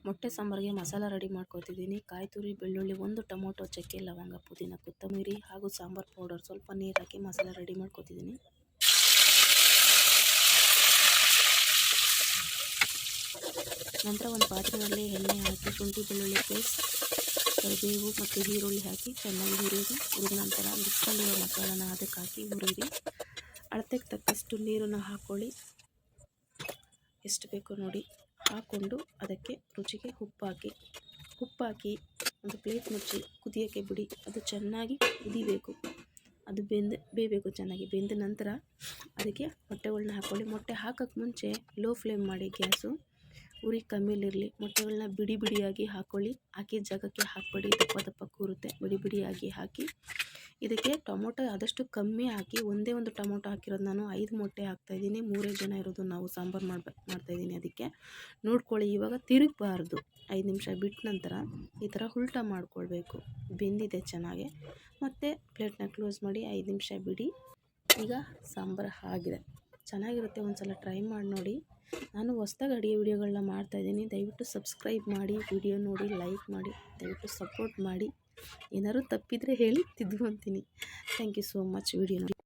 ಮೊಟ್ಟೆ ಸಾಂಬಾರಿಗೆ ಮಸಾಲ ರೆಡಿ ಮಾಡ್ಕೊತಿದ್ದೀನಿ. ಕಾಯಿ ತುರಿ, ಬೆಳ್ಳುಳ್ಳಿ, 1 ಟೊಮೊಟೊ, ಚಕ್ಕೆ, ಲವಂಗ, ಪುದೀನ, ಕೊತ್ತಂಬರಿ ಹಾಗೂ ಸಾಂಬಾರ್ ಪೌಡರ್, ಸ್ವಲ್ಪ ನೀರು ಹಾಕಿ ಮಸಾಲ ರೆಡಿ ಮಾಡ್ಕೊತಿದ್ದೀನಿ. ನಂತರ ಒಂದು ಪಾತ್ರೆಯಲ್ಲಿ ಎಣ್ಣೆ ಹಾಕಿ ಶುಂಠಿ ಬೆಳ್ಳುಳ್ಳಿ ಪೇಸ್ಟ್, ಕರಿಬೇವು ಮತ್ತು ಈರುಳ್ಳಿ ಹಾಕಿ ಚೆನ್ನಾಗಿ ಹುರಿದು ನಂತರ ಮಿಕ್ಸಲ್ಲಿರೋ ಮಸಾಲಾನ ಅದಕ್ಕೆ ಹಾಕಿ ಹುರಿದು ಅಳತೆಗೆ ತಕ್ಕಷ್ಟು ನೀರನ್ನು ಹಾಕ್ಕೊಳ್ಳಿ. ಎಷ್ಟು ಬೇಕೋ ನೋಡಿ ಹಾಕ್ಕೊಂಡು ಅದಕ್ಕೆ ರುಚಿಗೆ ಉಪ್ಪು ಹಾಕಿ ಒಂದು ಪ್ಲೇಟ್ ಮುಚ್ಚಿ ಕುದಿಯೋಕ್ಕೆ ಬಿಡಿ. ಅದು ಚೆನ್ನಾಗಿ ಕುದಿಬೇಕು, ಅದು ಬೇಯಬೇಕು. ಚೆನ್ನಾಗಿ ಬೆಂದ ನಂತರ ಅದಕ್ಕೆ ಮೊಟ್ಟೆಗಳನ್ನ ಹಾಕ್ಕೊಳ್ಳಿ. ಮೊಟ್ಟೆ ಹಾಕೋಕ್ಕೆ ಮುಂಚೆ ಲೋ ಫ್ಲೇಮ್ ಮಾಡಿ, ಗ್ಯಾಸು ಉರಿ ಕಮ್ಮಿಲಿರಲಿ. ಮೊಟ್ಟೆಗಳನ್ನ ಬಿಡಿಯಾಗಿ ಹಾಕ್ಕೊಳ್ಳಿ. ಹಾಕಿದ ಜಾಗಕ್ಕೆ ಹಾಕಬೇಡಿ, ದಪ್ಪ ಕೂರುತ್ತೆ. ಬಿಡಿಯಾಗಿ ಹಾಕಿ ಇದಕ್ಕೆ ಟೊಮೊಟೊ ಆದಷ್ಟು ಕಮ್ಮಿ ಹಾಕಿ. ಒಂದೇ ಒಂದು ಟೊಮೊಟೊ ಹಾಕಿರೋದು ನಾನು 5 ಮೊಟ್ಟೆ ಹಾಕ್ತಾಯಿದ್ದೀನಿ. 3 ಜನ ಇರೋದು ನಾವು, ಸಾಂಬಾರು ಮಾಡ್ತಾಯಿದ್ದೀನಿ. ಅದಕ್ಕೆ ನೋಡ್ಕೊಳ್ಳಿ. ಇವಾಗ ತಿರುಗಬಾರ್ದು. 5 ನಿಮಿಷ ಬಿಟ್ಟ ನಂತರ ಈ ಥರ ಉಲ್ಟಾ ಮಾಡ್ಕೊಳ್ಬೇಕು. ಬೆಂದಿದೆ ಚೆನ್ನಾಗಿ. ಮತ್ತು ಪ್ಲೇಟ್ನ ಕ್ಲೋಸ್ ಮಾಡಿ 5 ನಿಮಿಷ ಬಿಡಿ. ಈಗ ಸಾಂಬಾರು ಆಗಿದೆ, ಚೆನ್ನಾಗಿರುತ್ತೆ. ಒಂದು ಸಲ ಟ್ರೈ ಮಾಡಿ ನೋಡಿ. ನಾನು ಹೊಸ್ದಾಗಿ ಅಡುಗೆ ವಿಡಿಯೋಗಳನ್ನ ಮಾಡ್ತಾಯಿದ್ದೀನಿ. ದಯವಿಟ್ಟು ಸಬ್ಸ್ಕ್ರೈಬ್ ಮಾಡಿ, ವಿಡಿಯೋ ನೋಡಿ, ಲೈಕ್ ಮಾಡಿ, ದಯವಿಟ್ಟು ಸಪೋರ್ಟ್ ಮಾಡಿ. ಏನಾದ್ರು ತಪ್ಪಿದರೆ ಹೇಳಿ ತಿದ್ದುಕೊಳ್ತೀನಿ. Thank you so much video ನೋಡಿ.